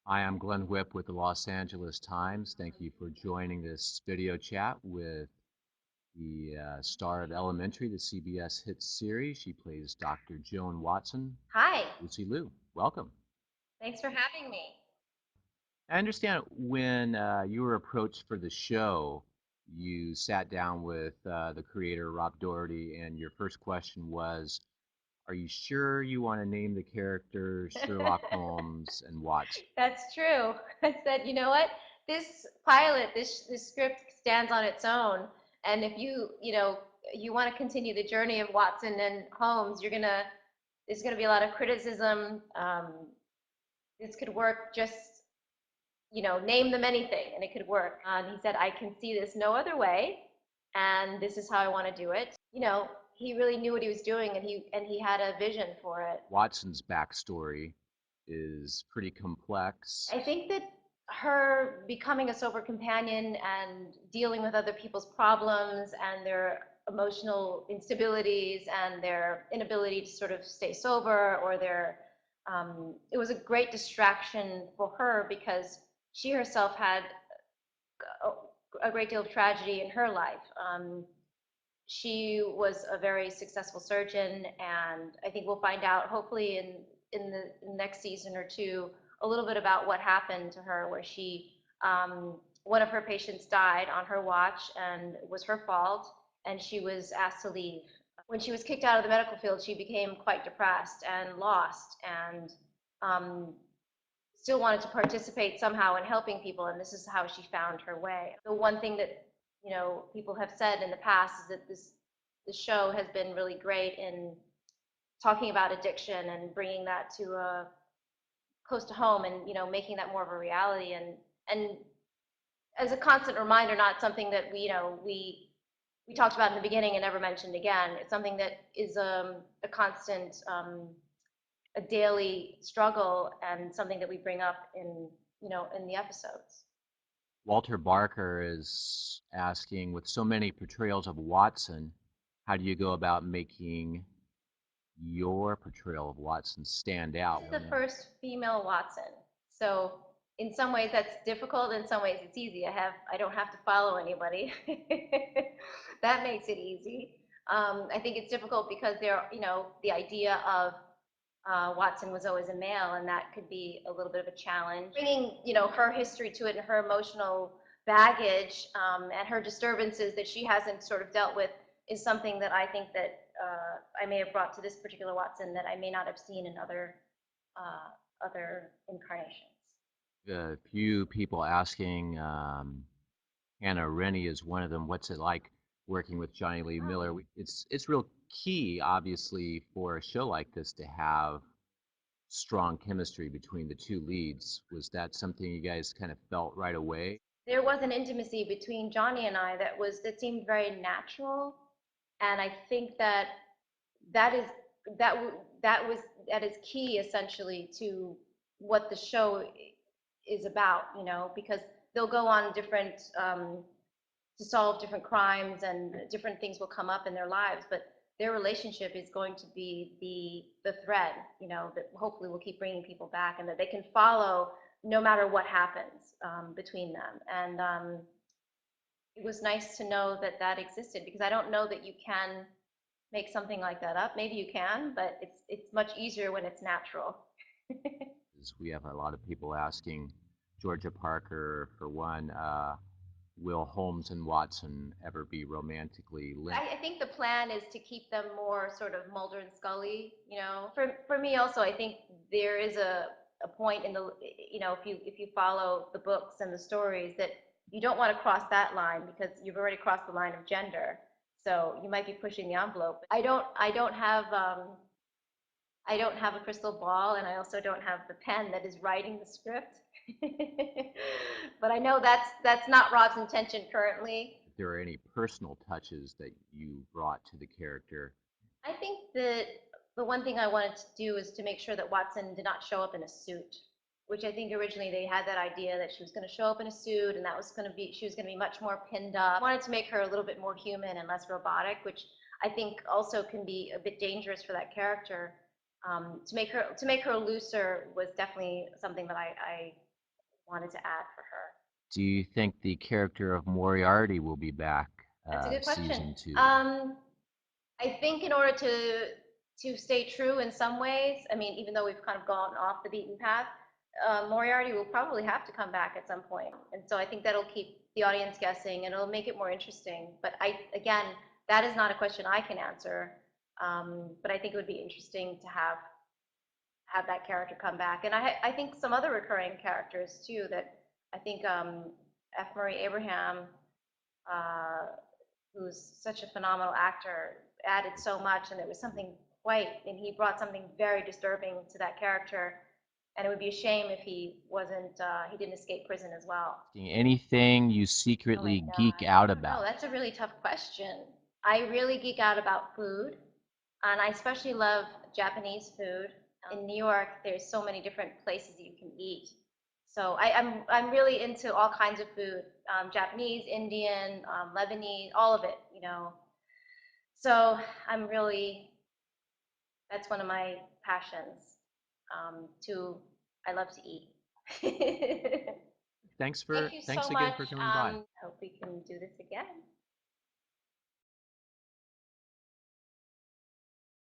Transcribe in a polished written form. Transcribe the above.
Hi, I'm Glenn Whipp with the Los Angeles Times. Thank you for joining this video chat with the star of Elementary, the CBS hit series. She plays Dr. Joan Watson, Hi, Lucy Liu. Welcome. thanks for having me. I understand when you were approached for the show, you sat down with the creator, Rob Doherty, and your first question was, are you sure you want to name the characters Sherlock Holmes and Watson? That's true. I said, you know what? This pilot, this script stands on its own, and if you want to continue the journey of Watson and Holmes, there's gonna be a lot of criticism. This could work just, name them anything, and it could work. And he said, I can see this no other way, and this is how I want to do it. He really knew what he was doing, and he had a vision for it. Watson's backstory is pretty complex. I think that her becoming a sober companion and dealing with other people's problems and their emotional instabilities and their inability to sort of stay sober or it was a great distraction for her because she herself had a great deal of tragedy in her life. She was a very successful surgeon, and I think we'll find out, hopefully, in the next season or two, a little bit about what happened to her, where one of her patients died on her watch, and it was her fault, and she was asked to leave. When she was kicked out of the medical field, she became quite depressed and lost, and um, still wanted to participate somehow in helping people, and this is how she found her way. The one thing that people have said in the past is that this show has been really great in talking about addiction and bringing that to close to home, and making that more of a reality, and as a constant reminder, not something that we talked about in the beginning and never mentioned again. It's something that is a constant, a daily struggle, and something that we bring up in the episodes. Walter Barker is asking, with so many portrayals of Watson, how do you go about making your portrayal of Watson stand out? This is the first female Watson, so in some ways that's difficult. In some ways it's easy. I don't have to follow anybody. That makes it easy. I think it's difficult because the idea of Watson was always a male, and that could be a little bit of a challenge. Bringing, her history to it and her emotional baggage, and her disturbances that she hasn't sort of dealt with is something that I think that I may have brought to this particular Watson that I may not have seen in other incarnations. A few people asking, Hannah Rennie is one of them, what's it like working with Johnny Lee Miller? It's real key, obviously, for a show like this to have strong chemistry between the two leads. Was that something you guys kind of felt right away? There was an intimacy between Johnny and I that seemed very natural, and I think that is that is key essentially to what the show is about, because they'll go on different to solve different crimes, and different things will come up in their lives, but their relationship is going to be the thread, that hopefully will keep bringing people back, and that they can follow no matter what happens between them. And it was nice to know that that existed, because I don't know that you can make something like that up. Maybe you can, but it's much easier when it's natural. We have a lot of people asking, Georgia Parker, for one, will Holmes and Watson ever be romantically linked? I think the plan is to keep them more sort of Mulder and Scully. For me also, I think there is a point in the, if you follow the books and the stories, that you don't want to cross that line because you've already crossed the line of gender. So you might be pushing the envelope. I don't have a crystal ball, and I also don't have the pen that is writing the script. But I know that's not Rob's intention currently. If there are any personal touches that you brought to the character? I think that the one thing I wanted to do is to make sure that Watson did not show up in a suit, which I think originally they had that idea that she was going to show up in a suit, and she was going to be much more pinned up. I wanted to make her a little bit more human and less robotic, which I think also can be a bit dangerous for that character. To make her looser was definitely something that wanted to add for her. Do you think the character of Moriarty will be back That's a good question. season 2? I think in order to stay true in some ways, I mean, even though we've kind of gone off the beaten path, Moriarty will probably have to come back at some point, and so I think that'll keep the audience guessing and it'll make it more interesting. But again, that is not a question I can answer. But I think it would be interesting to have that character come back, and I think some other recurring characters too. That I think F. Murray Abraham, uh, who's such a phenomenal actor, added so much, and it was something quite, and he brought something very disturbing to that character, and it would be a shame if he wasn't, he didn't escape prison as well. Anything you Oh my secretly geek God, out I don't know, about? that's a really tough question. I really geek out about food, and I especially love Japanese food. In New York, there's so many different places you can eat. So I'm really into all kinds of food, Japanese, Indian, Lebanese, all of it, you know. So I'm really, that's one of my passions. I love to eat. Thank you so Thanks much. again for coming by. Hope we can do this again.